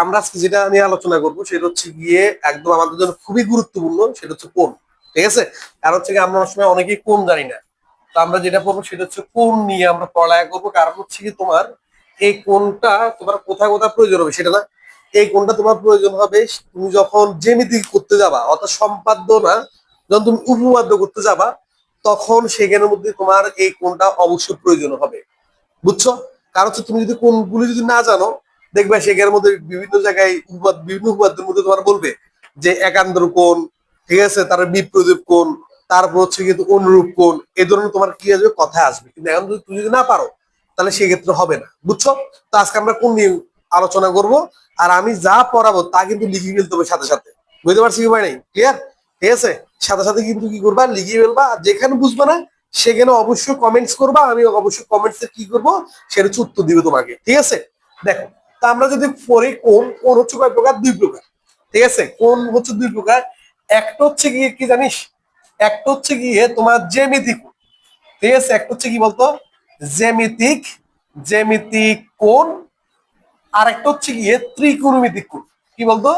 আমরা আজকে যেটা নিয়ে আলোচনা করবো সেটা হচ্ছে গিয়ে একদম আমাদের জন্য খুবই গুরুত্বপূর্ণ, সেটা হচ্ছে কোণ। ঠিক আছে, কারণ হচ্ছে গিয়ে আমরা অনেক সময় অনেকেই কোণ জানি না। তো আমরা যেটা করবো সেটা হচ্ছে কোণ নিয়ে আমরা পড়ালেখা করবো। কারণ হচ্ছে কি তোমার এই কোণটা তোমার কোথায় কোথায় প্রয়োজন হবে সেটা না, এই কোণটা তোমার প্রয়োজন হবে তুমি যখন জ্যামিতি করতে যাবা, অর্থাৎ সম্পাদ্য না, যখন তুমি উপপাদ্য করতে যাবা তখন সেখানের মধ্যে তোমার এই কোণটা অবশ্যই প্রয়োজন হবে। বুঝছো? কারণ হচ্ছে তুমি যদি কোণগুলি যদি না জানো, দেখবে সেখানের মধ্যে বিভিন্ন জায়গায় বিভিন্ন উপপাদ্যের মধ্যে তোমার বলবে যে একান্তর কোণ, ঠিক আছে, তার বিপ্রদীপ কোণ, তারপর হচ্ছে কিন্তু অনুরূপ কোণ, এই ধরনের তোমার কি আসবে, কথা আসবে। কিন্তু এখন যদি তুমি যদি না পারো তাহলে সেক্ষেত্রে হবে না। বুঝছো? তো আজকে আমরা কোণ নিয়ে আলোচনা করব, আর আমি যা পড়াবো তা কিন্তু লিখে ফেলতে হবে সাথে সাথে। বুঝতে পারছি কি ভাই? নাই ক্লিয়ার? ঠিক আছে, সাথে সাথে কিন্তু কি করবা, লিখে ফেলবা। আর যেখানে বুঝবা না সেখানে অবশ্যই কমেন্টস করবা, আমি অবশ্যই কমেন্টস এ কি করবো সেটা হচ্ছে উত্তর দিবে তোমাকে। ঠিক আছে, দেখো, তা আমরা যদি পড়ি কোণ, কোণ হচ্ছে কয় প্রকার? দুই প্রকার। ঠিক আছে, কোণ হচ্ছে দুই প্রকার। একটা হচ্ছে গিয়ে কি জানিস, একটা হচ্ছে গিয়ে তোমার জ্যামিতিক কোণ। ঠিক আছে, একটা হচ্ছে কি বলতো, জ্যামিতিক জ্যামিতিক কোণ। আর একটা হচ্ছে গিয়ে ত্রিকোণমিতিক কোণ। কি বলতো?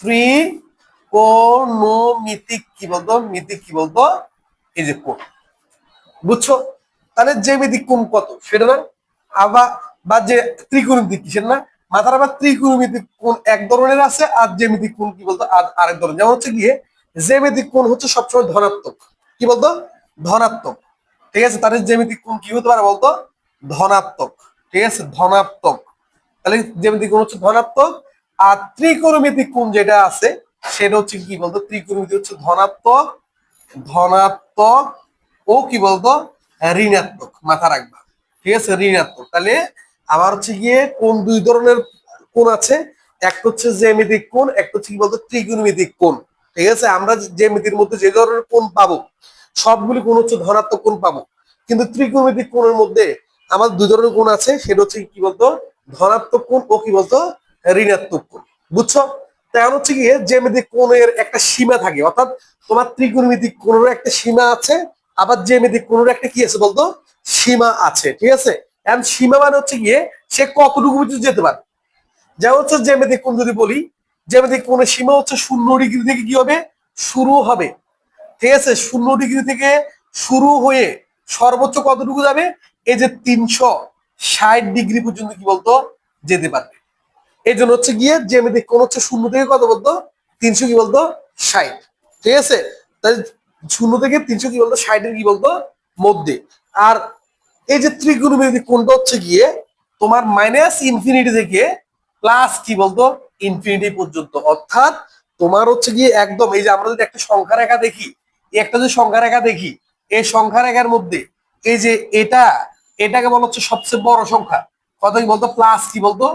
ত্রিকোণমিতিক কি বলতো, মিতিক কি বলতো, এই যে কোণ। বুঝছো? তাহলে জ্যামিতিক কোণ কত সেটা না, আবার বা যে ত্রিকোণমিতিক কি সেটা না, মাথার আবার ত্রিকোণমিতিক কোণ এক ধরনের আছে, আর জ্যামিতিক কোণ কি বলতো আরেক ধরনের। যেমন হচ্ছে গিয়ে জ্যামিতিক কোণ হচ্ছে সবসময় ধনাত্মক। কি বলতো? ধনাত্মক। ঠিক আছে, তাহলে জ্যামিতিক কোণ কি হতে পারে বলতো? ধনাত্মক। ঠিক আছে, ধনাত্মক। তাহলে জ্যামিতিক কোণ হচ্ছে ধনাত্মক। আর ত্রিকোণমিতিক কোণ যেটা আছে সেটা হচ্ছে কি বলতো, ত্রিকোণমিতি হচ্ছে ধনাত্মক, ধনাত্মক ও কি বলতো ঋণাত্মক। মাথা রাখবা। ঠিক আছে, ঋণাত্মক। তাহলে আমার হচ্ছে গিয়ে কোন দুই ধরনের কোণ আছে, একটা হচ্ছে জ্যামিতিক কোণ, একটা হচ্ছে কি বলতো ত্রিকোণমিতিক কোণ। ঠিক আছে, আমরা জ্যামিতির মধ্যে যে ধরনের কোণ পাবো সবগুলি কোণ হচ্ছে ধনাত্মক কোণ পাবো। কিন্তু ত্রিকোণমিতিক কোণের মধ্যে আমার দুই ধরনের কোণ আছে, সেটা হচ্ছে কি বলতো ধনাত্মক কোণ ও কি বলতো ঋণাত্মক কোণ। বুঝছো? তেমন হচ্ছে গিয়ে জ্যামিতিক কোণের একটা সীমা থাকে, অর্থাৎ তোমার ত্রিকোণমিতিক কোণের একটা সীমা আছে, আবার জ্যামিতিক কোণের একটা কি আছে বলতো সীমা আছে। ঠিক আছে, এখন সীমা মানে হচ্ছে গিয়ে সে কতটুকু পর্যন্ত যেতে পারে। যেমন হচ্ছে জ্যামিতিক কোণ যদি বলি, জ্যামিতিক কোণের সীমা হচ্ছে 0 ডিগ্রি থেকে কি হবে, শুরু হবে। ঠিক আছে, 0 ডিগ্রি থেকে শুরু হয়ে সর্বোচ্চ কতটুকু যাবে, এই যে 360 ডিগ্রি পর্যন্ত কি বলতো যেতে পারবে। এই জন্য হচ্ছে গিয়ে জ্যামিতিক কোণ হচ্ছে 0 থেকে কত বলতো 300 কি বলতো 60। ঠিক আছে, তাই 0 থেকে 300 কি বলতো 60-এর কি বলতো মধ্যে। আর এই যে ত্রিকোণমিতিক কোণটা হচ্ছে গিয়ে তোমার -ইনফিনিটি থেকে প্লাস কি বলতো ইনফিনিটি পর্যন্ত। অর্থাৎ তোমার হচ্ছে গিয়ে একদম এই যে আমরা যদি একটা সংখ্যা রেখা দেখি, একটা যদি সংখ্যা রেখা দেখি, এই সংখ্যা রেখার মধ্যে এই যে এটাকে বলা হচ্ছে সবচেয়ে বড় সংখ্যা। কত কি বলতো প্লাস কি বলতো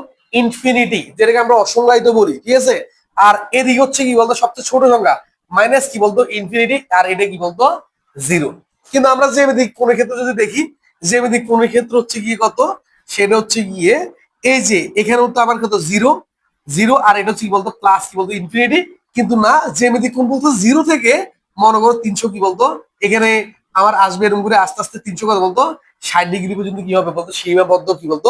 ইনফিনিটি, যেটাকে আমরা অসংজ্ঞায়িত বলি। ঠিক আছে, আর এদিকে হচ্ছে কি বলতো সবচেয়ে ছোট সংখ্যা মাইনাস কি বলতো ইনফিনিটি, আর এটা কি বলতো জিরো। কিন্তু আমরা জ্যামিতিক কোণের ক্ষেত্রে যদি দেখি, জ্যামিতিক কোণের ক্ষেত্রে হচ্ছে গিয়ে কত, সেটা হচ্ছে গিয়ে এই যে এখানে তো আবার কত জিরো, জিরো, আর এটা হচ্ছে কি বলতো প্লাস কি বলতো ইনফিনিটি। কিন্তু না, জ্যামিতিক কোণ বলতো 0 থেকে মনে করো 300 কি বলতো এখানে আমার আসবে, এরকম করে আস্তে আস্তে 300 কত বলতো 60 ডিগ্রি পর্যন্ত কি হবে বলতো সীমাবদ্ধ কি বলতো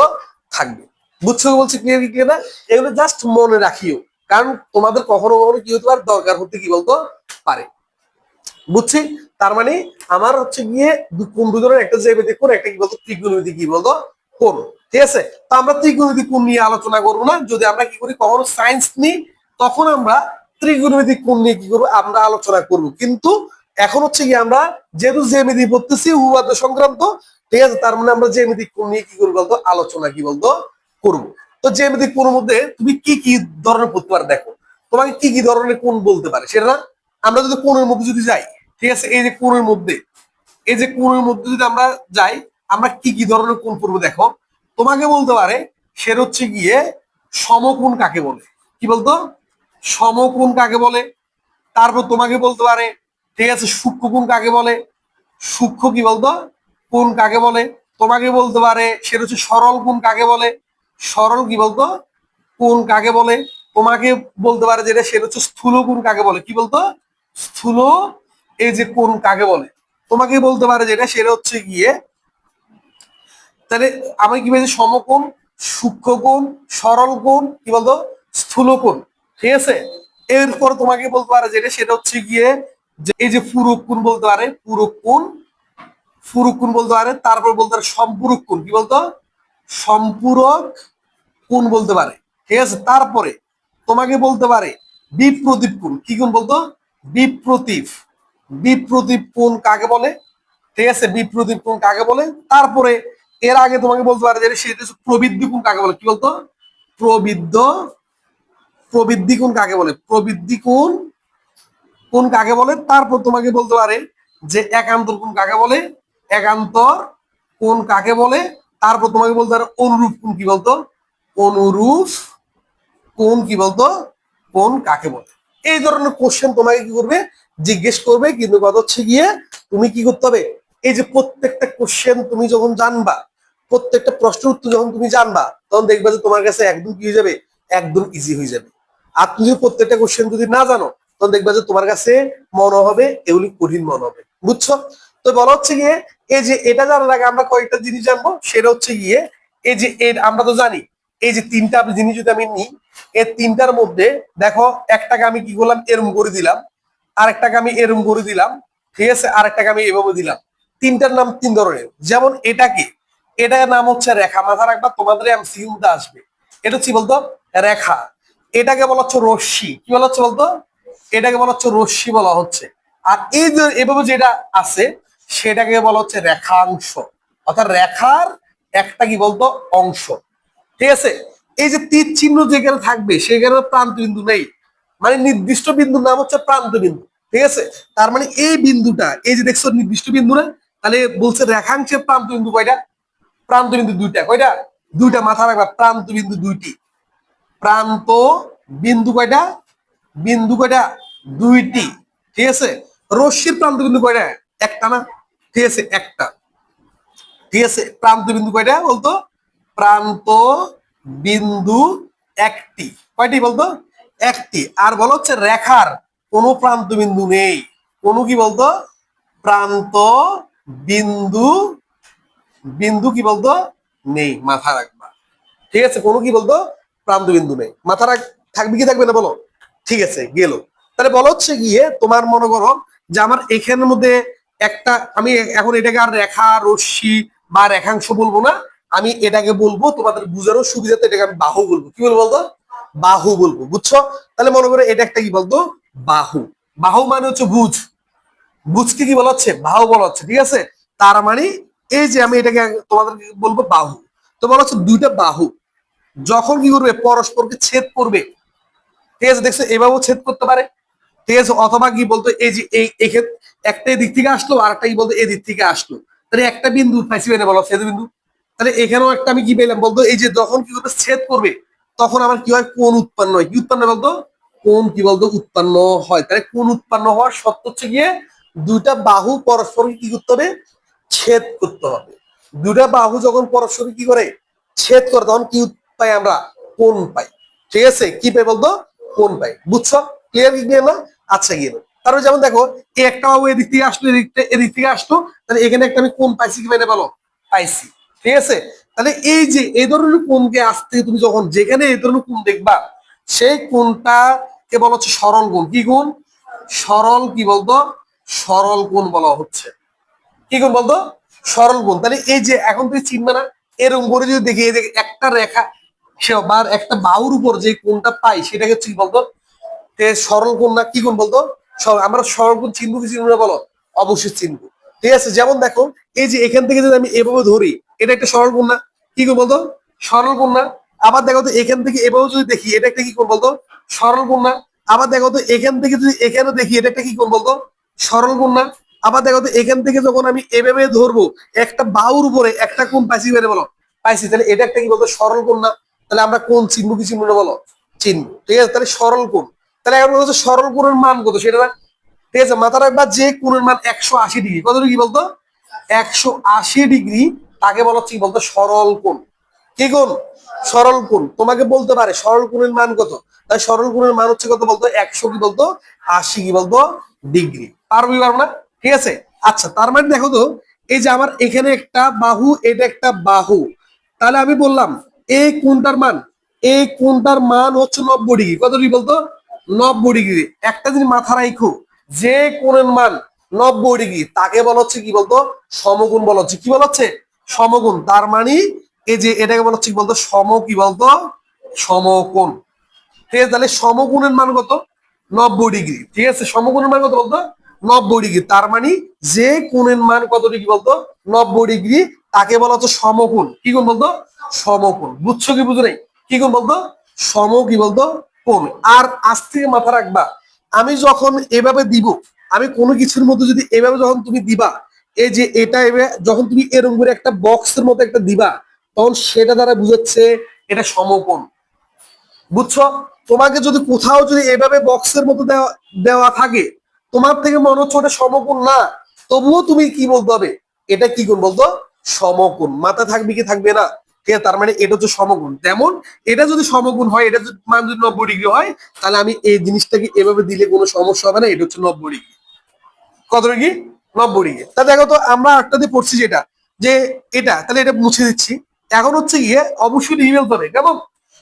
থাকবে। বুঝছো বলছি? ক্লিয়ার কি ক্লিয়ার না? এগুলো জাস্ট মনে রাখিও, কারণ তোমাদের কখনো কখনো কি হতে পারে দরকার হতে কি বলতো পারে। বুঝছি? তার মানে আমার হচ্ছে গিয়ে কোন দুজনের একটা জ্যামিতিক কোণ, একটা কি বলতো ত্রিকোণমিতিক কি বলতো কোণ। ঠিক আছে, তো আমরা ত্রিকোণমিতিক কোণ নিয়ে আলোচনা করবো না। যদি আমরা কি করি কখনো সায়েন্স নিই তখন আমরা ত্রিকোণমিতিক কোণ নিয়ে কি করবো আমরা আলোচনা করব। কিন্তু এখন হচ্ছে কি আমরা যেহেতু জ্যামিতি পড়তেছি উপপাদ্য সংক্রান্ত, ঠিক আছে, তার মানে আমরা জ্যামিতিক কোণ নিয়ে কি করবো বলতো আলোচনা কি বলতো করবো। তো জ্যামিতিক কোণের মধ্যে তুমি কি কি ধরনের পড়তে পারো, দেখো তোমাকে কি কি ধরনের কোণ বলতে পারে সেটা না। আমরা যদি কোণের মধ্যে যদি যাই, ঠিক আছে, এই যে কোণের মধ্যে, এই যে কোণের মধ্যে যদি আমরা যাই, আমরা কি কি ধরনের কোণ পড়বো দেখো। তোমাকে বলতে পারে সেটা হচ্ছে গিয়ে সমকোণ কাকে বলে। কি বলতো সমকোণ কাকে বলে। তারপর তোমাকে বলতে পারে, ঠিক আছে, সূক্ষ্মকোণ কাকে বলে, সূক্ষ্ম কি বলতো কোণ কাকে বলে। তোমাকে বলতে পারে সেটা হচ্ছে সরল কোণ কাকে বলে, সরল কি বলতো কোণ কাকে বলে। তোমাকে বলতে পারে যেটা সেটা হচ্ছে স্থূল কোণ কাকে বলে। কি বলতো স্থূল এই যে কোণ কাকে বলে। তোমাকে বলতে পারে যেটা সেটা হচ্ছে গিয়ে, তাহলে আমি কি বলছি সমকোণ, সূক্ষ্মকোণ, সরল কোণ কি বলতো স্থূলকোণ, ঠিক আছে। এরপর তোমাকে বলতে পারে যেটা সেটা হচ্ছে গিয়ে যে এই যে পুরুক কোণ বলতে পারে, পুরুক কোণ, ফুরুক কোণ বলতে পারে, তারপর বলতে পারে সম্পূরক কোণ, কি বলতো, সম্পূরক কোণ বলতে পারে, ঠিক আছে। তারপরে তোমাকে বলতে পারে বিপ্রতীপ কোণ, কি কোণ বলতো, বিপ্রতীপ, বিপ্রতীপ কোণ কাকে বলে, ঠিক আছে, বিপ্রতীপ কোণ কাকে বলে। তারপরে এর আগে তোমাকে বলতে পারে যে সেটা হচ্ছে প্রবৃদ্ধি কোণ কাকে বলে, কি বলতো, প্রবৃদ্ধ, প্রবৃদ্ধি কোণ কাকে বলে, প্রবৃদ্ধি কোণ কোণ কাকে বলে। তারপর তোমাকে বলতে পারে যে একান্তর কোণ কাকে বলে, একান্তর কোণ কাকে বলে। তারপর তোমাকে বলতে পারে অনুরূপ কোণ কি বলতো, অনুরূপ কোণ কি বলতো, কোণ কাকে বলে। এই ধরনের কোশ্চেন তোমাকে কি করবে, জিজ্ঞেস করবে। কিন্তু কথা হচ্ছে গিয়ে তুমি কি করতে হবে, এই যে প্রত্যেকটা কোশ্চেন তুমি যখন জানবা, প্রত্যেকটা প্রশ্নের উত্তর যখন তুমি জানবা, তখন দেখবে যে তোমার কাছে একদম কি হয়ে যাবে, একদম ইজি হয়ে যাবে। আর তুমি প্রত্যেকটা কোশ্চেন যদি না জানো, তখন দেখবে যে তোমার কাছে মনে হবে এগুলি কঠিন মনে হবে, বুঝছো। তো বলা হচ্ছে গিয়ে এই যে এটা জানার আগে আমরা কয়েকটা জিনিস জানবো, সেটা হচ্ছে গিয়ে এই যে আমরা তো জানি এই যে তিনটা জিনিস যদি আমি নিই, এই তিনটার মধ্যে দেখো একটাকে আমি কি করলাম, এরম করে দিলাম, আরেকটাকে আমি এরম করে দিলাম, ঠিক আছে, আরেকটাকে আমি এভাবে দিলাম। তিনটার নাম তিন ধরনের। যেমন এটাকে, এটার নাম হচ্ছে রেখা, মাথা রাখবা, তোমাদের এমসিকিউতে আসবে। এটা হচ্ছে বলতো রেখা। এটাকে বলা হচ্ছে রশ্মি, কি বলা হচ্ছে বলতো, এটাকে বলা হচ্ছে রশ্মি বলা হচ্ছে। আর এই যে এভাবে যেটা আছে সেটাকে বলা হচ্ছে রেখাংশ, অর্থাৎ রেখার একটা কি বলতো অংশ, ঠিক আছে। এই যে তীর চিহ্ন যেখানে থাকবে সেখানে প্রান্ত বিন্দু নেই, মানে নির্দিষ্ট বিন্দুর নাম হচ্ছে প্রান্ত বিন্দু, ঠিক আছে। তার মানে এই বিন্দুটা, এই যে দেখছো নির্দিষ্ট বিন্দু না, তাহলে বলছে রেখাংশের প্রান্ত বিন্দু কয়টা, প্রান্ত বিন্দু দুইটা, কয়টা, দুইটা, মাথা রাখবা, প্রান্ত বিন্দু দুইটি, প্রান্ত বিন্দু কয়টা, বিন্দু কয়টা, দুইটি, ঠিক আছে। রশ্মির প্রান্ত বিন্দু কয়টা, একটা না, ঠিক আছে, একটা, ঠিক আছে। প্রান্ত বিন্দু কয়টা বলতো, প্রান্ত বিন্দু একটি, কয়টি বলতো, একটি। আর বলো হচ্ছে রেখার কোনো প্রান্ত বিন্দু নেই, কোনো কি বলতো প্রান্ত বিন্দু, বিন্দু কি বলতো নেই, মাথা রাখবা, ঠিক আছে। কোনো কি বলতো প্রান্ত বিন্দু নেই, মাথা রাখ, থাকবে কি থাকবে না বলো, ঠিক আছে গেল। তাহলে বলো হচ্ছে গিয়ে তোমার মনে করো যে আমার এখানের মধ্যে একটা, আমি এখন এটাকে আর রেখা রশ্মি বা রেখাংশ বলবো না, আমি এটাকে বলবো তোমাদের বুঝারও সুবিধাতে এটাকে আমি বাহু বলবো, কি বলবো বলতো, বাহু বলবো, বুঝছো। তাহলে মনে করো এটা একটা কি বলতো বাহু, বাহু মানে হচ্ছে ভুজ, বুঝতে কি বলা হচ্ছে, বাহু বলা হচ্ছে, ঠিক আছে। তার মানে এই যে আমি এটাকে তোমাদের বলবো বাহু। তো বলা হচ্ছে দুইটা বাহু যখন কি করবে পরস্পরকে ছেদ করবে, ঠিক আছে, দেখছো এভাবেও ছেদ করতে পারে, ঠিক আছে। অথবা কি বলতো এই যে এই একটা দিক থেকে আসলো আর একটা কি বলতো এই দিক থেকে আসলো, তাহলে একটা বিন্দু পাইছি বেনে বলো ছেদ বিন্দু। তাহলে এখানেও একটা আমি কি পেলাম বলতো, এই যে যখন কি করবে ছেদ করবে, তখন আমার কি হয়, কোণ উৎপন্ন হয়, কি উৎপন্ন বলতো, কোণ কি বলতো উৎপন্ন হয়। তাহলে কোণ উৎপন্ন হওয়ার শর্ত হচ্ছে গিয়ে দুইটা বাহু পরস্পরকে কি করতে হবে, ছেদ করতে হবে। দুইটা বাহু যখন পরস্পর কি করে, ছেদ করে, তখন কি পাই আমরা, কোণ পাই, ঠিক আছে। কি পাই বলতো, কোণ পাই, বুঝছো, ক্লিয়ার কি ক্লিয়ার না, আচ্ছা গেল। তারপরে যেমন দেখো এই একটা বাহু এদিক থেকে আসলো, এদিক থেকে আসলো, তাহলে এখানে একটা আমি কোণ পাইছি কি পাইনি বলো, পাইছি, ঠিক আছে। তাহলে এই যে এই ধরনের কোণকে আসতে তুমি যখন যেখানে এই ধরনের কোণ দেখবা, সেই কোণটাকে বলা হচ্ছে সরল কোণ, কি কোণ, সরল কি বলতো, সরল কোণ বলা হচ্ছে, কি কোণ বলতো, সরল কোণ। তাহলে এই যে এখন তুই চিনবে না, এরকম করে যদি দেখি এই যে একটা রেখা সে বা একটা বাহুর উপর যে কোণটা পাই সেটাকে হচ্ছে কি বলতো সরল কোণ না, কি কোণ বলতো, আমরা সরল কোণ চিনবো কি চিনবো না বলো, অবশ্যই চিনবো, ঠিক আছে। যেমন দেখো এই যে এখান থেকে যদি আমি এভাবে ধরি, এটা একটা সরল কোণ না, কি কোণ বলতো, সরল কোণ না। আবার দেখো তো এখান থেকে এভাবে যদি দেখি, এটা একটা কি কোণ বলতো, সরল কোণ না। আবার দেখো তো এখান থেকে যদি এখানে দেখি, এটা একটা কি কোণ বলতো, সরল কোণ না। আবার দেখো তো এখান থেকে যখন আমি এভাবে ধরবো, একটা বাহুর উপরে একটা কোণ পাইছি বেড়ে বলো, পাইছি, তাহলে এটা একটা কি বলতো সরল কোণ না। তাহলে আমরা কোণ চিনবো কি চিনবো না বলো, চিনবো, ঠিক আছে। তাহলে সরল কোণ, তাহলে এখন হচ্ছে সরল কোণের মান কত সেটা না, ঠিক আছে। মাথা রাখবা যে কোণের মান 180 ডিগ্রি, কত ডিগ্রি বলতো, 180 ডিগ্রি, তাকে বলা হচ্ছে কি বলতো সরল কোণ, কি কোণ, সরল কোণ। তোমাকে বলতে পারে সরল কোণের মান কত, তাই সরল কোণের মান হচ্ছে কত বলতো 100 কি বলতো 80 কি বলতো ডিগ্রি, পারবো কি পারবো না, ঠিক আছে। আচ্ছা তার মানে দেখো তো এই যে আমার এখানে একটা বাহু, এটা একটা বাহু, তাহলে আমি বললাম এই কোণটার মান এই কোণটার মান হচ্ছে 90 ডিগ্রি। কত ডিগ্রি বলতো? 90 ডিগ্রি। একটা জিনিস মাথা রাখো, যে কোণের মান 90 ডিগ্রি তাকে বলা হচ্ছে কি বলতো? সমকোণ বলা হচ্ছে। কি বলা হচ্ছে? সমকোণ। তার মানে এই যে এটাকে বলা হচ্ছে কি বলতো? কি বলতো? সমকোণ। ঠিক আছে, তাহলে সমকোণের মান কত? 90 ডিগ্রি। ঠিক আছে, সমকোণের মান কত বলতো? 90 ডিগ্রি। তার মানে যে কোণের মান কত ডিগ্রি বলতো? 90 ডিগ্রি, তাকে বলা হচ্ছে সমকোণ। কি কোণ বলতো? সমকোণ। বুঝছো কি বুঝো নাই? কি কোণ বলতো? কি বলতো? কোণ। আর আজ থেকে মাথা রাখবা, আমি যখন এভাবে দিব, আমি কোনো কিছুর মধ্যে যদি এভাবে যখন তুমি দিবা, এই যে এটা এভাবে যখন তুমি এরকম করে একটা বক্সের মতো একটা দিবা, তখন সেটা দ্বারা বুঝাচ্ছে এটা সমকোণ। বুঝছো? তোমাকে যদি কোথাও যদি এভাবে বক্সের মতো দেওয়া দেওয়া থাকে, তোমার থেকে মনে হচ্ছে ওটা সমকোণ না, তবুও তুমি কি বলতে হবে? এটা কি কোণ বলতো? সমকোণ। মাথা থাকবে কি থাকবে না? ঠিক আছে, তার মানে এটা হচ্ছে সমকোণ। তেমন এটা যদি সমকোণ হয়, এটা যদি মান যদি 90 ডিগ্রি হয়, তাহলে আমি এই জিনিসটাকে এভাবে দিলে কোনো সমস্যা হবে না। এটা হচ্ছে 90 ডিগ্রি। কত ডিগ্রি? 90 ডিগ্রি। তা দেখো তো, আমরা একটা দিয়ে পড়ছি যেটা, যে এটা, তাহলে এটা মুছে দিচ্ছি। এখন হচ্ছে গিয়ে অবশ্যই লিখে ফেলতে হবে। কেমন?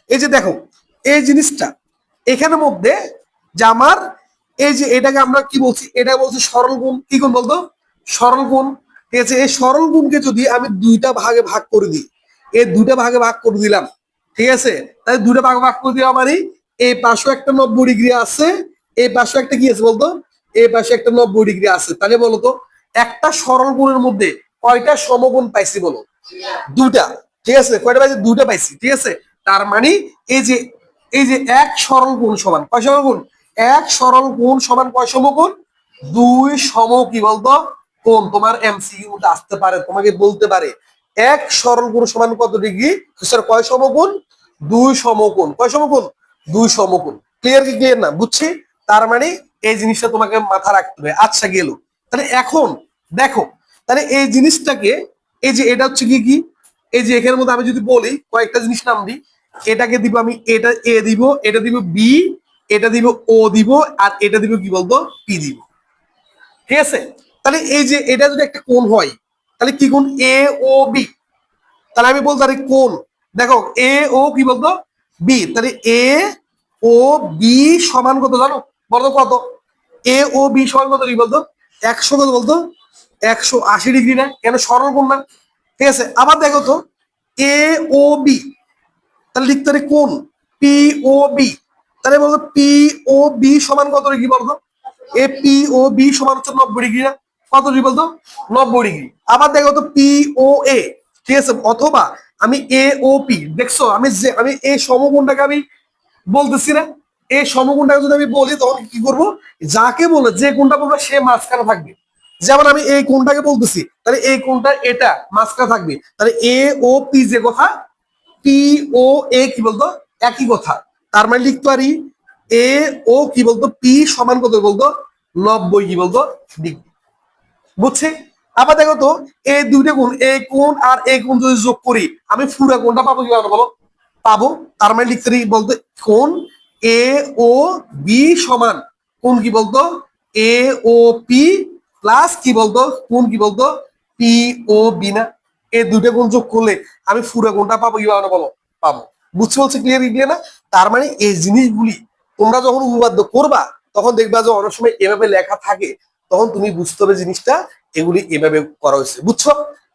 এই যে দেখো, এই জিনিসটা এখানের মধ্যে, যে আমার এই যে এটাকে আমরা কি বলছি? এটা বলছি সরল গুণ। কি গুণ বলতো? সরল গুণ। ঠিক আছে, এই সরল গুণকে যদি আমি দুইটা ভাগে ভাগ করে দিই, এই দুইটা ভাগে ভাগ করে দিলাম, ঠিক আছে, তাহলে দুইটা ভাগে ভাগ করে দেওয়া মানে এই পাশে একটা 90 ডিগ্রি আছে, এই পাশে একটা কি আছে বলতো? এই পাশে একটা 90 ডিগ্রি আছে। তাহলে বলতো একটা সরল গুণের মধ্যে কয়টা সমগুণ পাইছি বলো? দুটা। ঠিক আছে, কয়টা পাইছি? দুটা পাইছি। ঠিক আছে, তার মানে এই যে এই যে এক সরল গুণ সমান কয় সমগুণ? এক সরল গুণ সমান কয় সমগুণ? দুই কি বলতো? কোণ। তোমার এমসিকিউ আসতে পারে, তোমাকে বলতে পারে এক সরল গুণ সমান কত ডিগ্রি, স্যার কয় সমগুণ? দুই সমকোণ। কয় সমকোণ? দুই সমকোণ। ক্লিয়ার কি ক্লিয়ার না? বুঝছি। তার মানে এই জিনিসটা তোমাকে মাথা রাখতে হবে। আচ্ছা গেল। তাহলে এখন দেখো, তাহলে এই জিনিসটাকে, এই যে এটা হচ্ছে কি কি, এই যে এখানের মধ্যে আমি যদি বলি কয়েকটা জিনিস নাম দিই, এটাকে দিব আমি, এটা এ দিব, এটা দিব বি, এটা দিব ও দিব, আর এটা দিব কি বলতো? পি দিব। ঠিক আছে, তাহলে এই যে এটা যদি একটা কোণ হয়, তাহলে কি কোণ? এ ও বি। তাহলে আমি বলতে পারি কোণ, দেখো এ ও কি বলতো? বি। তাহলে এ ও বি সমান কত জানো? বলতো কত? এ ও বি সমান কত ডিগ্রি বলতো? 100 কত বলতো? 180 ডিগ্রি না? কেন? সরল কোণ না? ঠিক আছে, আবার দেখো তো, এ ও বি, তাহলে লিখতে পারি কোণ পি ও বি। তাহলে বলতো পি ও বি সমান কত ডিগ্রি বলতো? এ পি ও বি সমান হচ্ছে 90 ডিগ্রি না? কত ডিগ্রি বলতো? 90 ডিগ্রি। আবার দেখো তো পি ও এ। ঠিক আছে, অথবা আমি এ ও পি, দেখছো আমি যে আমি এই সমকোণটাকে আমি বলতেছি না? এই সমকোণটাকে যদি আমি বলি, তখন কি করব? যাকে বলে যে কোণটা বলবে সে মাঝখানে থাকবে। যেমন আমি এই কোণটাকে বলতেছি, তাহলে এই কোণটা এটা মাঝখানে থাকবে। তাহলে এ ও পি যে কথা, পি ও এ কি বলতো? একই কথা। তার মানে লিখতে পারি এ ও কি বলতো? পি সমান কত বলতো? 90 কি বলতো? ডিগ্রি। বুঝছি। আবার দেখো তো, এই দুইটা কোণ, এই কোণ আর এই কোণ যদি যোগ করি, আমি পুরা কোণটা পাবো কিভাবে বলো? পাবো। তার মানে লিখতে পারি বলতো কোণ এ ও বি সমান কোণ কি বলতো? এ ও পি প্লাস কি বলতো? কোণ কি বলতো? পি ও বি না? এই দুইটা কোণ যোগ করলে আমি পুরো কোণটা পাবো কিভাবে বলো? পাবো। বুঝতে বলছি? ক্লিয়ার ক্লিয়ার না? তার মানে এই জিনিসগুলি তোমরা যখন উপপাদ্য করবা, তখন দেখবা যে অনেক সময় এভাবে লেখা থাকে, তখন তুমি বুঝতে হবে জিনিসটা এগুলি এভাবে করা হয়েছে। বুঝছো?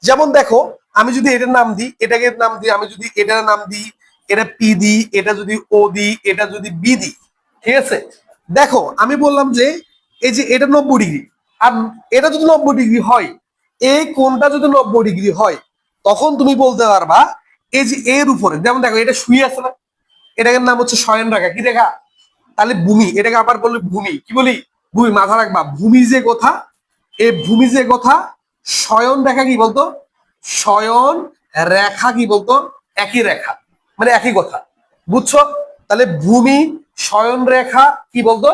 যেমন দেখো, আমি যদি এটার নাম দিই, এটাকে নাম দিই, আমি যদি এটার নাম দিই, এটা পি দিই, এটা যদি ও দিই, এটা যদি বি দিই, ঠিক আছে, দেখো আমি বললাম যে এই যে এটা 90 ডিগ্রি, আর এটা যদি 90 ডিগ্রি হয়, এই কোণটা যদি 90 ডিগ্রি হয়, তখন তুমি বলতে পারবা এই যে এর উপরে, যেমন দেখো এটা শুয়ে আছে না, এটাকে নাম হচ্ছে শয়ন রেখা। কি রেখা? তাহলে ভূমি। এটাকে আবার বললি ভূমি। কি বলি? ভূমি। মাথা রাখবা, ভূমি যে কথা, এই ভূমি যে কথা, শয়ন রেখা কি বলতো? শয়ন রেখা কি বলতো? একই রেখা, মানে একই কথা। বুঝছো? তাহলে ভূমি, শয়ন রেখা কি বলতো?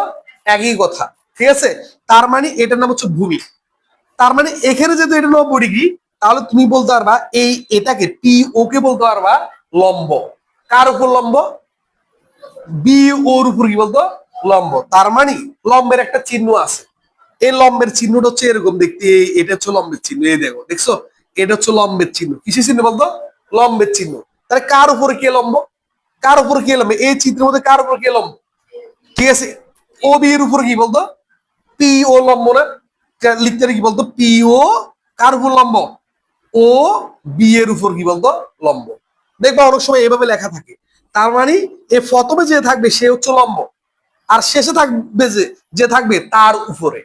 একই কথা। ঠিক আছে, তার মানে এটার নাম হচ্ছে ভূমি। তার মানে এখানে যেহেতু এটা 90 ডিগ্রি, তাহলে তুমি বলতে পারবা এই এটাকে পি ওকে বলতে পারবা লম্ব। কার উপর লম্ব? বি ওর উপর কি বলতো? লম্ব। তার মানে লম্বের একটা চিহ্ন আছে। এই লম্বের চিহ্নটা হচ্ছে এরকম দেখতে। এটা হচ্ছে লম্বের চিহ্ন। এই দেখো, দেখছো? এটা হচ্ছে লম্বের চিহ্ন। কিসের চিহ্ন বলতো? লম্বের চিহ্ন। তাহলে কার উপরে কে লম্ব? কার উপর কি লম্ব, এই চিত্রের মধ্যে কার উপর কি লম্ব, ঠিক আছে, ও বি এর উপর কি বলতো পি ও লম্ব না, লিখতে কি বলতো পি ও কার উপর লম্ব, ও বি এর উপর কি বলতো লম্ব। দেখবা অনেক সময় এভাবে লেখা থাকে, তার মানে এই প্রথমে যে থাকবে সে হচ্ছে লম্ব, আর শেষে থাকবে যে থাকবে তার উপরে,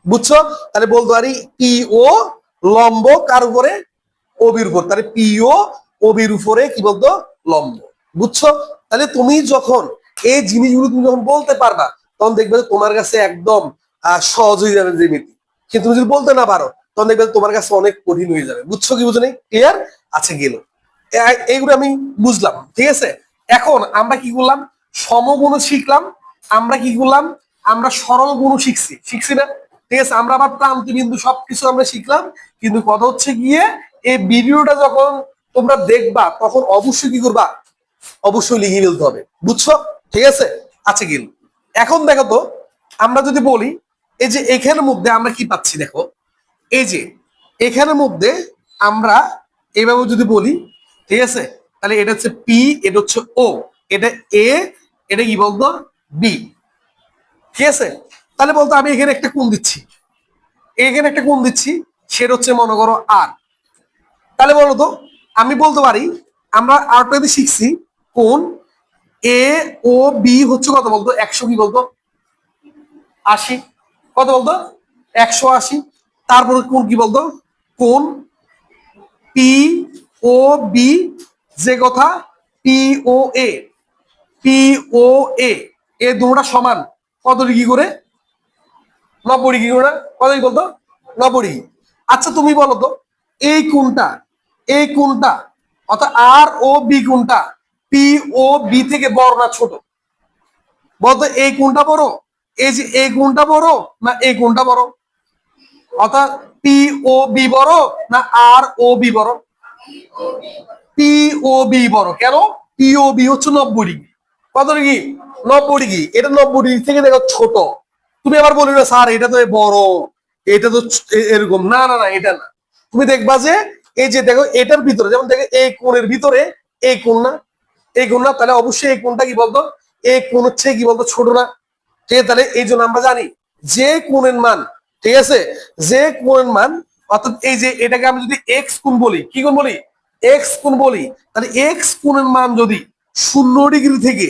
বুঝছো? তাহলে বলতে পারি পি ও লম্ব কার উপরে, ওবির উপর, তাহলে পি ও ওবির উপরে কি বলতো লম্ব, বুঝছো? তাহলে তুমি যখন এই জিনিসগুলো তুমি যখন বলতে পারবা তখন দেখবে তোমার কাছে একদম সহজ হয়ে যাবে জ্যামিতি। কিন্তু তুমি যদি বলতে না পারো তখন দেখবে তোমার কাছে অনেক কঠিন হয়ে যাবে। বুঝছো কি বুঝো নেই? ক্লিয়ার আছে গেল, এইগুলো আমি বুঝলাম, ঠিক আছে। এখন আমরা কি করলাম, সমগুণ শিখলাম, আমরা কি করলাম, আমরা সরল গুণ শিখছি না, ঠিক আছে। আমরা আবার প্রান্তি বিন্দু সবকিছু আমরা শিখলাম, কিন্তু কথা হচ্ছে গিয়ে এই ভিডিওটা যখন তোমরা দেখবা তখন অবশ্যই কি করবা, অবশ্যই লিখে ফেলতে হবে, বুঝছো? ঠিক আছে, আচ্ছা গেল। এখন দেখো তো, আমরা যদি বলি এই যে এখানের মধ্যে আমরা কি পাচ্ছি, দেখো এই যে এখানের মধ্যে আমরা এইভাবে যদি বলি, ঠিক আছে, তাহলে এটা হচ্ছে পি, এটা হচ্ছে ও, এটা এ, এটা কি বলতো বি, ঠিক আছে। তাহলে বলতো আমি এখানে একটা কোণ দিচ্ছি, এখানে একটা কোণ দিচ্ছি, সেটা হচ্ছে মনে করো আর। তাহলে বলতো আমি বলতে পারি, আমরা আরটা শিখছি কোণ এ ও বি হচ্ছে কত বলতো 100 কি বলতো 80, কত বলতো 180। তারপরে কোণ কি বলতো কোণ পি ও বি, যে কথা পি ও এ, পি ও এ, এ দুটোটা সমান কত ডিগ্রি করে, 90 ডিগ্রি করে না, কত ডিগ্রি বলতো 90 ডিগ্রি। আচ্ছা তুমি বলো তো এই কোণটা, এই কোণটা অর্থাৎ আর ও বি কোণটা পি ও বি থেকে বড় না ছোট, বলতো এই কোণটা বড়, এই যে এই কোণটা বড় না এই কোণটা বড়, অর্থাৎ পি ও বি বড় না আর ও বি বড়, পি ও বি বড়। কেন? পি ও বি হচ্ছে 90 ডিগ্রি, কত ডিগ্রি 90 ডিগ্রি, এটা 90 ডিগ্রি থেকে দেখো ছোট। তুমি আবার বলি না স্যার এটা তো বড়, এটা তো এরকম, না না না এটা না। তুমি দেখবা যে এই যে দেখো এটার ভিতরে যেমন দেখো এই কোণের ভিতরে এই কোণ না, এই কোণ না, তাহলে অবশ্যই এই কোণটা কি বলতো, এই কোণ হচ্ছে কি বলতো ছোট না, ঠিক আছে। তাহলে এই জন্য আমরা জানি যে কোণের মান, ঠিক আছে, যে কোণের মান, অর্থাৎ এই যে এটাকে আমি যদি এক্স কোণ বলি, কি কোণ বলি এক্স কোণ বলি, তাহলে এক্স কোণের মান যদি 0 ডিগ্রি থেকে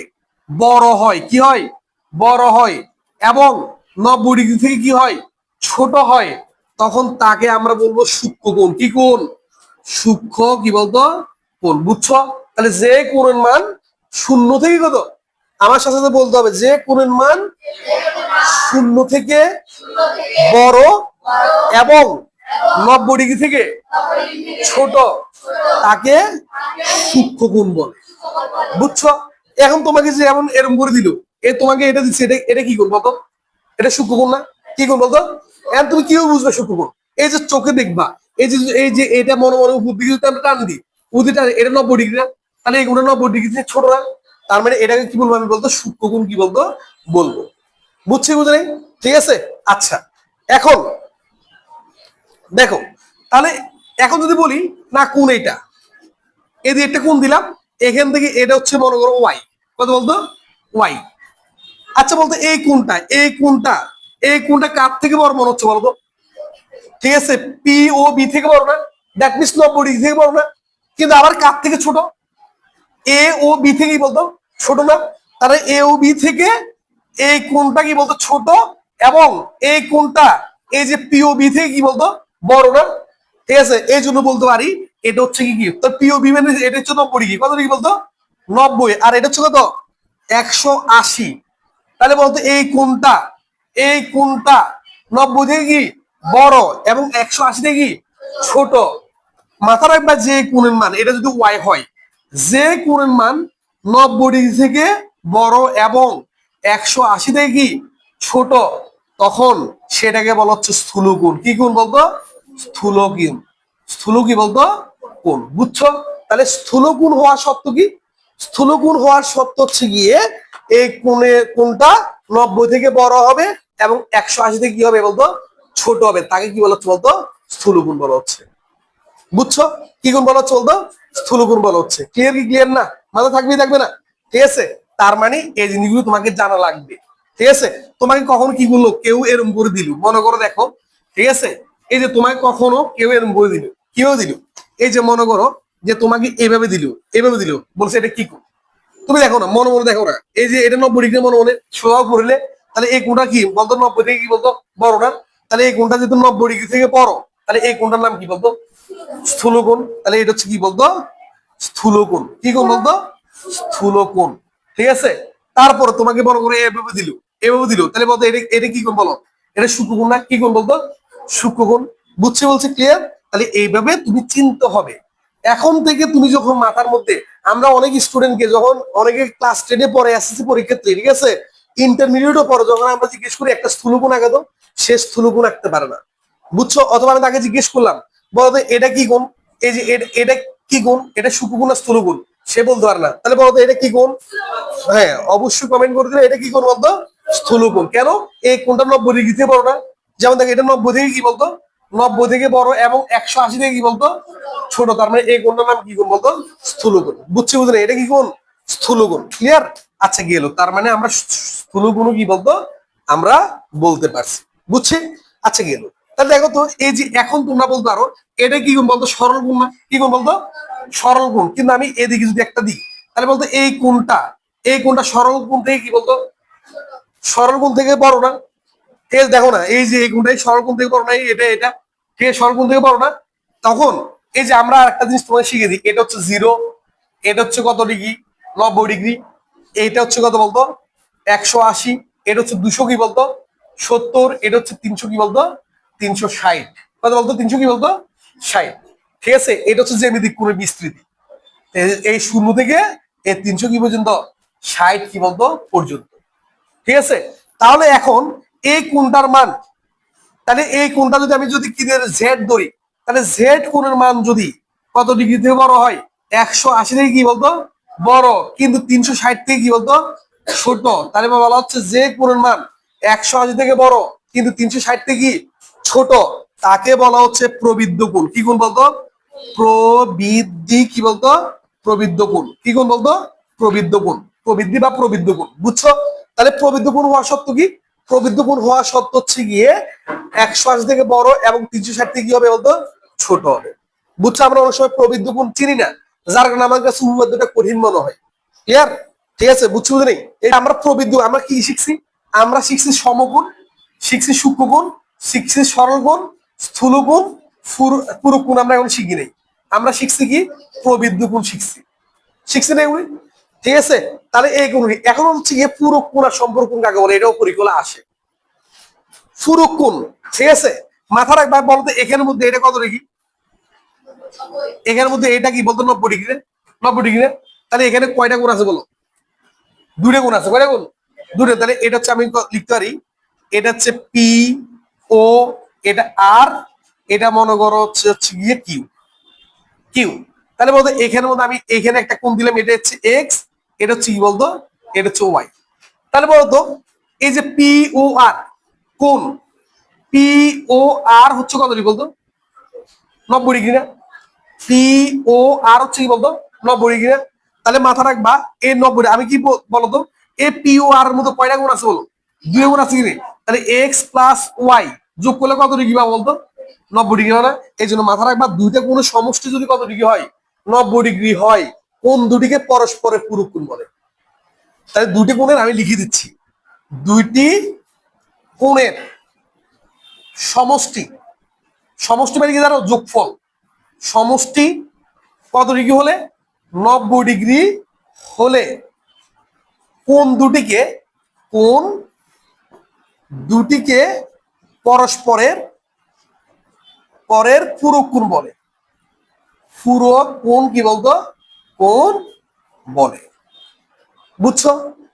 বড় হয়, কি হয় বড় হয়, এবং 90 ডিগ্রি থেকে কি হয় ছোট হয়, তখন তাকে আমরা বলবো সূক্ষ্ম কোণ। কি কোণ? সূক্ষ্ম কি বলতো কোণ, বুঝছো? তাহলে যে কোণের মান 0 থেকে কত, আমার সাথে সাথে বলতে হবে, যে কোণের মান 0 থেকে বড় এবং 90 ডিগ্রি থেকে ছোট, তাকে সূক্ষ্ম কোণ বলে, বুঝছো? এখন তোমাকে যে এমন এরকম করে দিল, এ তোমাকে এটা দিচ্ছে, এটা এটা কি কোণ বলতো, এটা সূক্ষ্ম কোণ না, কি কোণ বলতো? এখন তুমি কিভাবে বুঝবে সূক্ষ্ম কোণ? এই যে চোখে দেখবা, এই যে এটা মনে মনে উপর দিকে যদি আমরা টান দিই, উদিটা এটা 90 ডিগ্রি না, তাহলে এই কোণটা 90 ডিগ্রি থেকে ছোট না, তার মানে এটাকে কি বলবো আমি বলতো সূক্ষ্ম কোণ কি বলতো বলবো, বুঝছি বুঝে নেই? ঠিক আছে, আচ্ছা এখন দেখো, তাহলে এখন যদি বলি না কোণ এইটা, এই যে একটা কোণ দিলাম, এখান থেকে এটা হচ্ছে মনে করো ওয়াই, কত বলতো ওয়াই। আচ্ছা বলতো এই কোণটা, এই কোণটা, এই কোণটা কার থেকে বড় মনে হচ্ছে বলতো? ঠিক আছে, পি ও বি থেকে বড় না, দ্যাট মিনস 90 ডিগ্রি থেকে বড় না, কিন্তু আবার কার থেকে ছোট, এ ও বি থেকেই বলতো ছোট না, তাহলে এ ও বি থেকে এই কোণটা কি বলতো ছোট, এবং এই কোণটা এই যে পি ও বি থেকে কি বলতো বড় না, ঠিক আছে। এই জন্য বলতে পারি এটা হচ্ছে কি কি তো পি ও বি মানে এটা হচ্ছে 90 ডিগ্রি, কত ডিগ্রি বলতো 90, আর এটা হচ্ছে কত 180। তাহলে বলতো এই কোণটা, এই কোণটা 90 থেকে কি বড় এবং 180 থেকে কি ছোট। মাথা রাখবা যে কোণের মান এটা যদি ওয়াই হয়, যে কোণের মান 90 ডিগ্রি থেকে বড় এবং 180 থেকে কি ছোট, তখন সেটাকে বলা হচ্ছে স্থূল কোণ। কি কোণ বলতো? স্থূল কোণ। স্থূল কি বলতো কোণ, বুঝছো? তাহলে স্থূল কোণ হওয়ার শর্ত কি? স্থূল কোণ হওয়ার শর্ত হচ্ছে গিয়ে এই কোণটা 90 থেকে বড় হবে এবং 180 থেকে কি হবে বলতো ছোট হবে, তাকে কি বলা হচ্ছে বলতো স্থূল কোণ বলা হচ্ছে, বুঝছো? কি কোণ বলা হচ্ছে বলতো স্থূল কোণ বলা হচ্ছে। ক্লিয়ার কি ক্লিয়ার না? মাথা থাকবেই থাকবে না? ঠিক আছে? তার মানে এই জিনিসগুলো তোমাকে জানা লাগবে। ঠিক আছে? তোমাকে কখনো কি বললো, কেউ এরম করে দিল, মনে করো দেখো, ঠিক আছে, এই যে তোমাকে কখনো কেউ এরম করে দিল, কেউ দিল, এই যে মনে করো যে তোমাকে এইভাবে দিল, এইভাবে দিল, বলছে এটা কি কোণ, তুমি দেখো না, মনে মনে দেখো না, এই যে এটা 90 ডিগ্রি মনে মনে সোজা করলে, তাহলে এই কোণটা কি বলতো, 90 থেকে কি বলতো বড় না? তাহলে এই কোণটা যদি 90 ডিগ্রি থেকে বড়, তাহলে এই কোণটার নাম কি বলতো, স্থূল কোণ। তাহলে এটা হচ্ছে কি বলতো, স্থূল কোণ। কি কোণ বলতো, স্থূল কোণ। ঠিক আছে? তারপরে তোমাকে বড় করে এভাবে দিল, এভাবে দিল, তাহলে বলতো এটা এটা কি কোণ বলো, এটা সূক্ষ্মকোণ না? কি কোণ বলতো, সূক্ষ্মকোণ। বুঝছে বলছে, ক্লিয়ার? তাহলে এইভাবে তুমি চিনতে হবে। এখন থেকে তুমি যখন মাথার মধ্যে, আমরা অনেক স্টুডেন্টকে যখন অনেকে ক্লাস 10-এ পড়ে, এসএসসি পরীক্ষার্থী, ঠিক আছে, ইন্টারমিডিয়েটও পড়ে, যখন আমরা জিজ্ঞেস করি একটা স্থূলকোণ আঁকা দাও, সে স্থূলকোণ আঁকতে পারে না। বুঝছো? অথবা আমি তাকে জিজ্ঞেস করলাম, বলতো এটা কি কোণ, এই যে এটা কি কোণ, এটা সূক্ষ্মকোণ না স্থূলকোণ, সে বলতে পারে না। তাহলে বলতো এটা কি কোণ? হ্যাঁ, অবশ্যই কমেন্ট করে দিলে এটা কি কোণ বলতো, স্থূলকোণ। কেন? এই কোণটা 90 ডিগ্রি থেকে বড় না? যেমন দেখো এটা 90 থেকে কি বলতো, 90 থেকে বড়, এবং 180 থেকে কি বলতো ছোট। তার মানে এই কোণটার নাম কি কোণ বলতো, স্থূলকোণ। বুঝছি বুঝলে, এটা কি কোণ, স্থূলকোণ। ক্লিয়ার? আচ্ছা গেল। তার মানে আমরা স্থূলকোণ কি বলতো আমরা বলতে পারছি। বুঝছি? আচ্ছা গেল। তাহলে দেখো তো, এই যে এখন তোমরা বলতে পারো এটা কি কোণ বলতো, সরল কোণ না? কি কোণ বলতো, সরল কোণ। কিন্তু আমি এদিকে যদি একটা দিই, তাহলে বলতো এই কোণটা, এই কোণটা সরল কোণ থেকে কি বলতো, সরল কোণ থেকে বড় না? ঠিক আছে, দেখো না, এই যে এই কোণটাই সরল কোণ থেকে বড় না, এটা এটা ঠিক আছে, সরল কোণ থেকে বড় না? তখন এই যে আমরা একটা জিনিস তোমাকে শিখে দিই, এটা হচ্ছে 0, এটা হচ্ছে কত ডিগ্রি, 90 ডিগ্রি, এইটা হচ্ছে কত বলতো 180, এটা হচ্ছে 200 কি বলতো 70, এটা হচ্ছে 300 কি বলতো 360, কত বলতো 300 কি বলতো 60। ঠিক আছে, এটা হচ্ছে জ্যামিতিক কোণের বিস্তৃতি। এই 0 থেকে এই 300 কি পর্যন্ত, 60 কি বলতো পর্যন্ত। ঠিক আছে? তাহলে এখন এই কোণটার মান, তাহলে এই কোণটা যদি আমি যদি কি জেড ধরি, তাহলে জেড কোণের মান যদি কত ডিগ্রি থেকে বড় হয়, 180 থেকে কি বলতো বড়, কিন্তু 360 থেকে কি বলতো ছোট। তাহলে বলা হচ্ছে যে কোণের মান 180 থেকে বড় কিন্তু 360 থেকে কি ছোট, তাকে বলা হচ্ছে প্রবৃদ্ধ কোণ। কি কোণ বলতো, প্রবৃদ্ধি কি বলতো, প্রবৃদ্ধ কোণ। কি কোণ বলতো, প্রবৃদ্ধ কোণ, প্রবৃদ্ধি বা প্রবৃদ্ধ কোণ। বুঝছো? তাহলে প্রবৃদ্ধ কোণ হওয়ার সত্য কি, প্রবৃদ্ধ কোণ হওয়ার সত্য হচ্ছে গিয়ে 180 থেকে বড় এবং 360 থেকে কি হবে বলতো ছোট হবে। বুঝছো? আমরা অনেক সময় প্রবৃদ্ধ কোণ চিনি না, যার কারণে আমার কাছে উপপাদ্যটা কঠিন মনে হয়। ক্লিয়ার? ঠিক আছে, বুঝছো বুঝলি? এই আমরা প্রবৃদ্ধ, আমরা কি শিখছি, আমরা শিখছি সমকোণ, শিখছি সূক্ষ্মকোণ, শিখছি সরল কোণ, স্থূল কোণ, পুরো কোণ আমরা এখন শিখি নাই। আমরা শিখছি কি, প্রবৃদ্ধ কোণ শিখছি, শিখছি না এগুলি? ঠিক আছে, তাহলে এই কোণগুলি এখন হচ্ছে গিয়ে পুরো কোণ আর সম্পর্ক কোণ কাকে বলে, এটাও পরীক্ষা আসে। পুরো কোণ, ঠিক আছে, মাথা রাখবা। বলতো এখানের মধ্যে এটা কত ডিগ্রি, এখানের মধ্যে এটা কি বলতো 90 ডিগ্রি, 90 ডিগ্রি। তাহলে এখানে কয়টা কোণ আছে বলো, দুটো কোণ আছে। কয়টা কোণ, দুটো। তাহলে এটা হচ্ছে আমি লিখতে পারি, এটা হচ্ছে পি ও, এটা আর, এটা মনে করো হচ্ছে হচ্ছে গিয়ে কিউ, কিউ। তাহলে বলতো এখানের মধ্যে আমি এখানে একটা কোণ দিলাম, এটা হচ্ছে এক্স, এটা হচ্ছে কি বলতো, এটা হচ্ছে ওয়াই। তাহলে বলতো এই যে পি ও আর কোণ, পি ও আর হচ্ছে কত ডিগ্রি বলতো, 90 ডিগ্রি না? পি ও আর হচ্ছে কি বলতো 90 ডিগ্রি না? তাহলে মাথা রাখবা এই 90, আমি কি বলতো, এ পি ও আর এর মধ্যে কয়টা গুণ আছে বলো, দুই গুণ আছে কি? তাহলে এক্স প্লাস ওয়াই যোগ করলে কত ডিগ্রি পাবো বলতো, 90 ডিগ্রি হয় না? এই জন্য মাথা রাখবা, দুইটা কোণের সমষ্টি যদি কত ডিগ্রি হয়, 90 ডিগ্রি হয়, কোন দুটিকে পরস্পরের পূরক কোণ বলে। তাহলে দুটি কোণের আমি লিখে দিচ্ছি, দুইটি কোণের সমষ্টি, সমষ্টি মানে কি জানো, যোগফল। সমষ্টি কত ডিগ্রি হলে, 90 ডিগ্রি হলে কোন দুটিকে, কোন দুটিকে পরস্পরের পরের পূরক কোণ বলে। পূরক কোণ কি বলতো, কোণ বলে। বুঝছো?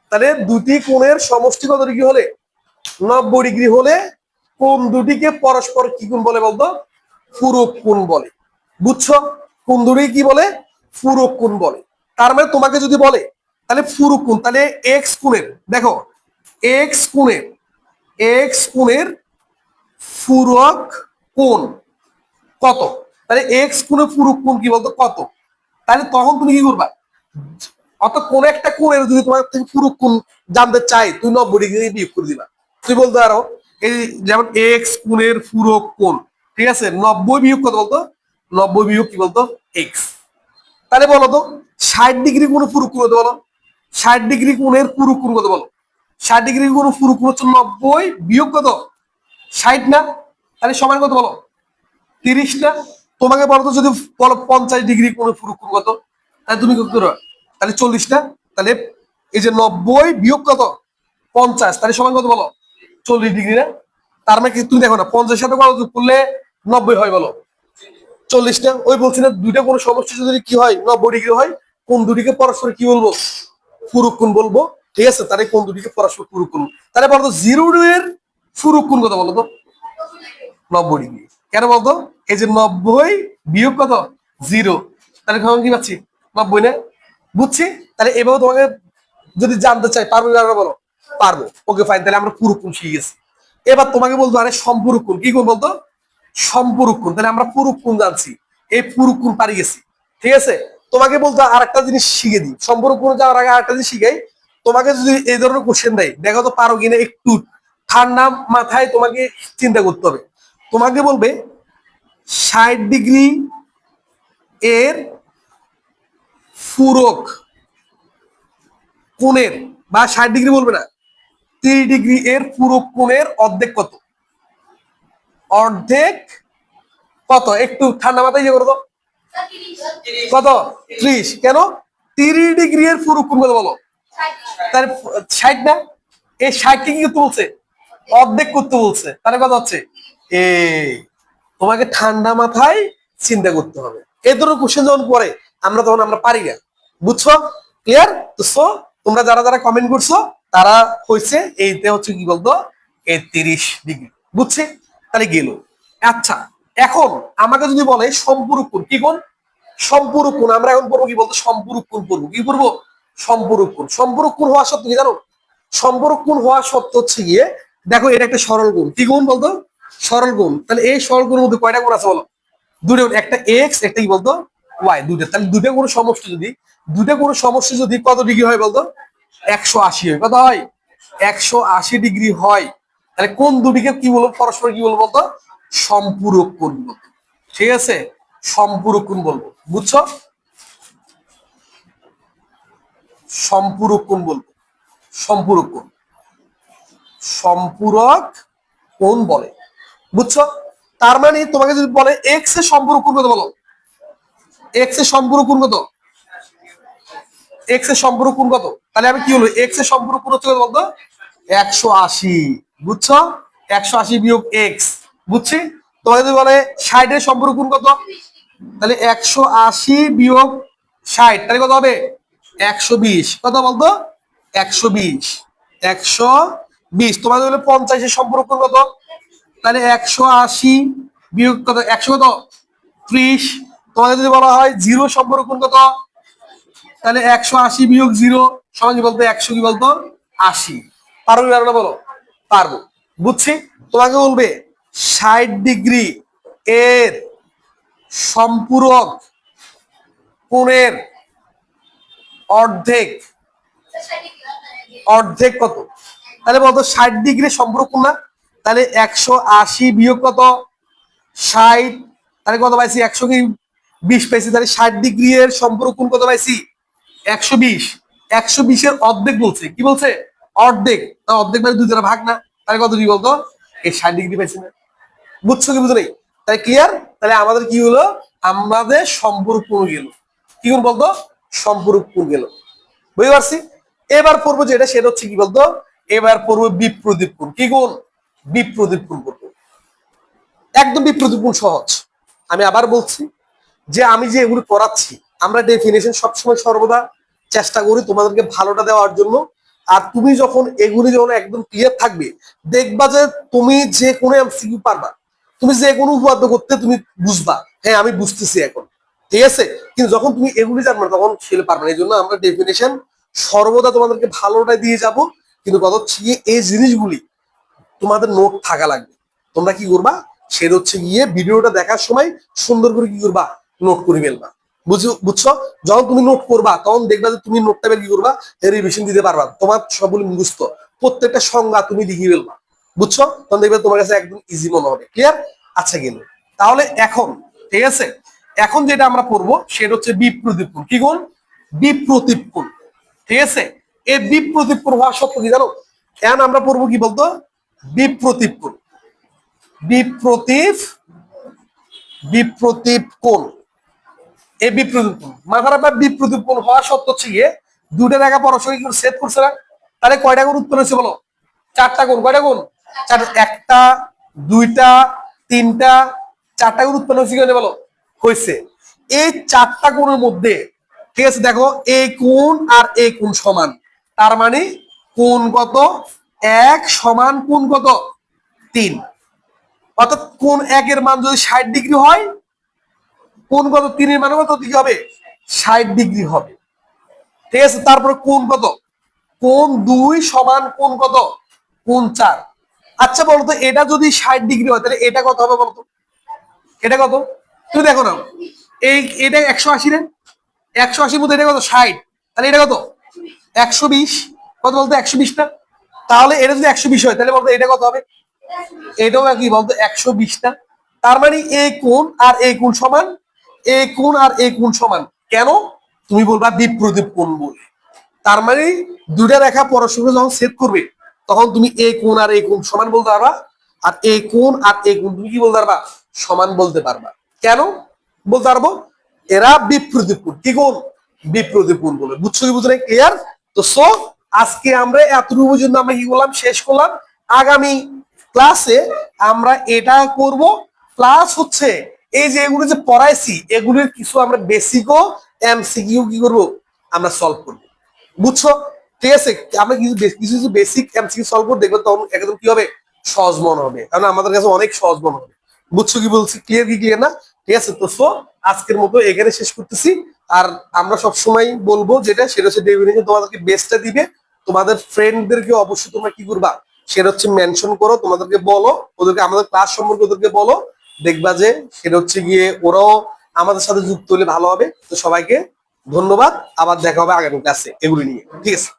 তাহলে দুটি কোণের সমষ্টি কত ডিগ্রি হলে, 90 ডিগ্রি হলে কোণ দুটিকে পরস্পর কি কোণ বলে বলতো, পূরক কোণ বলে। বুঝছো? কোণ দুটি কি বলে, পূরক কোণ বলে। তার মানে তোমাকে যদি বলে তাহলে পূরক কোণ, তাহলে এক্স কোণের, দেখো এক্স কোণের, এক্স কোণের পূরক কোণ কত, তাহলে এক্স কোণের পূরক কোণ কি বলতো কত, তাহলে তখন তুমি কি করবা, অত কোন একটা কোণের যদি তোমার থেকে পুরো কোণ জানতে চাই, তুই 90 ডিগ্রি বিয়োগ করে দিবা। তুই বলতে পারো এই যেমন এক্স কোণের পুরো কোণ, ঠিক আছে, 90 বিয়োগ কত বলতো, 90 বিয়োগ কি বলতো এক্স। তাহলে বলো তো 60 ডিগ্রি কোণ পুরো কোণ কত বলো, 60 ডিগ্রি কোণের পুরো কোণ কত বলো, 60 ডিগ্রি কোণ পুরো কোণ হচ্ছে 90 বিয়োগ কত 60 না, তাহলে সমান কত বলো 30 না। তোমাকে বলো তো যদি বলো 50 ডিগ্রি কোণ পুরো কোণ কত, তাহলে তুমি কত করো, তাহলে 40 না। তাহলে এই যে 90 বিয়োগ কত 50, তাহলে সমান কত বলো 40 ডিগ্রি না। তার মানে কি তুমি দেখো না 50 সাথে কত যোগ করলে 90 হয় বলো 40 না। ওই বলছি না দুইটা কোনো সমস্যা যদি কি হয় 90 ডিগ্রি হয়, কোন দুটিকে পরস্পর কি বলবো পুরুষ কোণ বলবো, ঠিক আছে। তাহলে কোন দুটিকে পরস্পর পুরুষ কোণ, তাহলে বলতো 0 এর পুরুষ কোণ কত বলতো 90 ডিগ্রি। কেন বলতো এই যে 90 বিয়োগ কত 0, তাহলে তখন কি পাচ্ছি 90 না। বুঝছি। তাহলে এভাবে তোমাকে যদি জানতে চাই পারবো না বলো, পারবো। ওকে ফাইন, তাহলে আমরা পুরো কোণ শিখে গেছি। এবার তোমাকে বলতো আরে সম্পূরক কোণ, কি কোণ বলতো সম্পূরক কোণ। তাহলে আমরা পুরো কোণ জানছি, এই পুরো কোণ পারি গেছি, ঠিক আছে। তোমাকে বলতো আর একটা জিনিস শিখে দিই, সম্পূরক কোণ যাওয়ার আগে আরেকটা জিনিস শিখাই। তোমাকে যদি এই ধরনের কোশ্চেন দেয়, দেখো তো পারো কিনা, একটু ঠান্ডা মাথায় তোমাকে চিন্তা করতে হবে। তোমাকে বলবে 60 ডিগ্রি এর পূরক কোণের, বা 60 ডিগ্রি বলবে না, 30 ডিগ্রি এর পূরক কোণের অর্ধেক কত, অর্ধেক কত, একটু ঠান্ডা মাথায় ইয়ে করো তো, কত 30। কেন 30 ডিগ্রি এর পূরক কোণ কত বলো, তাহলে 60 না। এই 60কে কি করতে বলছে, অর্ধেক করতে বলছে, তাহলে কত হচ্ছে তোমাকে ঠান্ডা মাথায় চিন্তা করতে হবে। এই ধরনের কোশ্চেন যখন পড়ে আমরা তখন আমরা পারি না, বুঝছো, ক্লিয়ার। তো সো তোমরা যারা যারা কমেন্ট করছো তারা হয়েছে এইতে হচ্ছে কি বলতো এই 30 ডিগ্রি, বুঝছি। তাহলে গেল। আচ্ছা এখন আমাকে যদি বলে সম্পূরক কোণ, কি কোণ সম্পূরক কোণ, আমরা এখন পড়বো কি বলতো সম্পূরক কোণ পড়বো, কি পড়বো সম্পূরক কোণ। সম্পূরক কোণ হওয়া সত্ত্বে কি জানো, সম্পূরক কোণ হওয়া সত্ত্বে হচ্ছে গিয়ে দেখো এটা একটা সরল কোণ, কি কোণ বলতো সরল কোণ। তাহলে এই সরল কোণের মধ্যে কয়টা কোণ আছে বলো, দুটো, একটা এক্স একটা কি বলতো ওয়াই, দুটো। তাহলে দুটো কোনো সমষ্টি যদি, দুটো কোনো সমষ্টি যদি কত ডিগ্রি হয় বলতো 180 হয়, কত হয় 180 ডিগ্রি হয়। তাহলে কোন দুটিকে কি বলবো পরস্পর কি বলবো বলতো সম্পূরক কোণ বলবো, ঠিক আছে, সম্পূরক কোণ বলবো, বুঝছো, সম্পূরক কোণ বলবো, সম্পূরক কোণ, সম্পূরক কোণ বলে, বুঝছো। তার মানে তোমাকে যদি বলে এক্স এর সম্পূরক কোণ কত বলো, এক্স এর সম্পূরক কোণ কত, এক্স এর সম্পূরক কোণ কত, তাহলে আমি কি হলো এক্স এর সম্পূরক কোণ হচ্ছে কত বলতো 180, বুঝছো, 180 বিয়োগ এক্স, বুঝছি। তোমাকে যদি বলে 60 এর সম্পূরক কোণ কত, তাহলে 180 বিয়োগ 60, তাহলে কত হবে 120, কত বলতো 120, 120। তোমাদের বলে 50 এর সম্পূরক কোণ কত, তাহলে 180 বিয়োগ কত 100 কত 30। তোমাদের যদি বলা হয় 0 সম্পূরক কোণ কত, তাহলে 180 বিয়োগ 0 সমান কি বলতো 100 কি বলতো 80। পারবো কি পারবো না বলো, পারবো, বুঝছি। তোমাকে বলবে 60 ডিগ্রি এর সম্পূরক কোণের অর্ধেক, অর্ধেক কত, তাহলে বলতো 60 ডিগ্রি সম্পূরক কোণ না, তাহলে 180 বিয়োগ কত 60, তাহলে কত পাইছি 100 কি 20 পাইছি, তাহলে 60 ডিগ্রি এর সম্পূরক কোণ কত পাইছি 120। 120 এর অর্ধেক বলছে, কি বলছে অর্ধেক, তা অর্ধেক মানে 2 দ্বারা ভাগ না, তাহলে কত ডিগ্রি বলতো এই 60 ডিগ্রি পাইছি না, বুঝছো কি বুঝো নেই, তাই ক্লিয়ার। তাহলে আমাদের কি হলো, আমাদের সম্পূরক কোণ গেল, কি কোণ বলতো সম্পূরক কোণ গেল, বুঝতে পারছি। এবার পড়বো যেটা সেটা হচ্ছে কি বলতো, এবার পড়বো বিপ্রদীপ কোণ, কি কোণ বিপ্রদীপ কোণ পড়বো, একদম বিপ্রদীপ কোণ সহজ। আমি আবার বলছি যে আমি যে এগুলো পড়াচ্ছি আমরা ডেফিনেশন সবসময় সর্বদা চেষ্টা করি তোমাদেরকে ভালোটা দেওয়ার জন্য। আর তুমি যখন এগুলি যখন একদম ক্লিয়ার থাকবে দেখবা যে তুমি যে কোনো এমসিকিউ পারবা, তুমি যে কোনো উপপাদ্য করতে তুমি বুঝবা হ্যাঁ আমি বুঝতেছি এখন, ঠিক আছে। কিন্তু যখন তুমি এগুলি জানবে না তখন সেটা পারবে না। এই জন্য আমরা ডেফিনেশন সর্বদা তোমাদেরকে ভালোটা দিয়ে যাব, কিন্তু কথা হচ্ছে গিয়ে এই জিনিসগুলি তোমাদের নোট থাকা লাগবে। তোমরা কি করবা সেটা হচ্ছে গিয়ে ভিডিওটা দেখার সময় সুন্দর করে কি করবা নোট করে ফেলবা। বুঝছো? যখন তুমি নোট করবা তখন দেখবা যে তুমি নোটটা বের কি করবা, রিভিশন দিতে পারবা, তোমার সবগুলো মুখস্থ, প্রত্যেকটা সংজ্ঞা তুমি লিখে ফেলবা। বুঝছো? তখন দেখবে তোমার কাছে একদম ইজি মনে হবে। ক্লিয়ার? আচ্ছা গেল। তাহলে এখন ঠিক আছে, এখন যেটা আমরা পড়বো সেটা হচ্ছে বিপ্রতীপ কোণ। কি কোণ? বিপ্রতীপ কোণ। ঠিক আছে, এই বিপ্রতীপ কোণ হওয়া সত্য কি জানো? এখন আমরা পড়বো কি বলতো, বিপ্রতীপ কোণ। বিপ্রতীপ বিপ্রতীপ কোণ। এই বিপ্রতীপ কোণ, মাথার আপনার বিপ্রতীপ কোণ হওয়া সত্য হচ্ছে গিয়ে দুইটা রেখা পরস্পর সেট করছে না, তাহলে কয়টা কোণ উৎপন্ন হচ্ছে বলো? চারটা কোণ। কয়টা কোণ? চার। একটা, দুইটা, তিনটা, চারটা কোণ উৎপন্ন হচ্ছে কিনা বলো? হয়েছে। এই চারটা কোণের মধ্যে ঠিক আছে দেখো, এই কোণ আর এই কোণ সমান, তার মানে কোণ কত? এক সমান কোণ কত? 3। অর্থাৎ কোণ একের মান যদি 60 ডিগ্রি হয়, কোণ কত 3-এর মান কত দিকে হবে? 60 ডিগ্রি হবে। ঠিক আছে, তারপরে কোণ কত? কোণ 2 সমান কোণ কত? কোণ 4। আচ্ছা বলতো, এটা যদি 60 ডিগ্রি হয় তাহলে এটা কত হবে বলতো? এটা কত? তুমি দেখো না, এটা 180 রে, 180 মধ্যে এটা কত? 60। তাহলে এটা কত? 120। কত বলতো? 120টা। তাহলে এটা যদি 120 হয় তাহলে বলতো এটা কত হবে? এটাও কি বলতো? 120টা। তার মানে এই কোণ আর এই কোণ সমান, এই কোণ আর এই কোণ সমান। কেন? তুমি বলবা বিপ্রতীপ কোণ বলে। তার মানে দুইটা রেখা পরস্পর যখন ছেদ করবে তখন তুমি এই কোণ আর এই কোণ সমান বলতে পারবা, আর এই কোণ আর এই কোণ তুমি কি বলতে পারবা? সমান বলতে পারবা। কেন বলতে পারবো? এরা বিপ্রতীপ কোণ। কি কোণ? বিপ্রতীপ কোণ বলে। বুঝছো কি বুঝো না? ক্লিয়ার? তো সো আজকে আমরা এতটুকু পর্যন্ত আমরা কি করলাম? শেষ করলাম। আগামী ক্লাসে আমরা এটা করব, প্লাস হচ্ছে এই যে এগুলো যে পড়াইছি এগুলোর কিছু আমরা বেসিকও এমসিকিউ কি করব? আমরা সলভ করব। বুঝছো? ঠিক আছে, আমরা কিছু কিছু কিছু বেসিক এমসিকিউ সলভ করে দেখবো, তখন একদম কি হবে? সহজ মনে হবে, কারণ আমাদের কাছে অনেক সহজ মনে হবে। বুঝছো কি বলছি? ক্লিয়ার কি ক্লিয়ার না? ঠিক আছে, তো সো আজকের মতো এখানে শেষ করতেছি। আর আমরা সব সময় বলবো যেটা, সেটা হচ্ছে ডেফিনেশন তোমাদেরকে বেস্টটা দিবে। তোমাদের ফ্রেন্ডদেরকে অবশ্যই তোমরা কি করবা? সেটা হচ্ছে মেনশন করো, তোমাদেরকে বলো, ওদেরকে আমাদের ক্লাস সম্পর্কে ওদেরকে বলো। দেখবা যে সেটা হচ্ছে গিয়ে ওরাও আমাদের সাথে যুক্ত হলে ভালো হবে। তো সবাইকে ধন্যবাদ, আবার দেখা হবে আগামী ক্লাসে এগুলি নিয়ে। ঠিক আছে।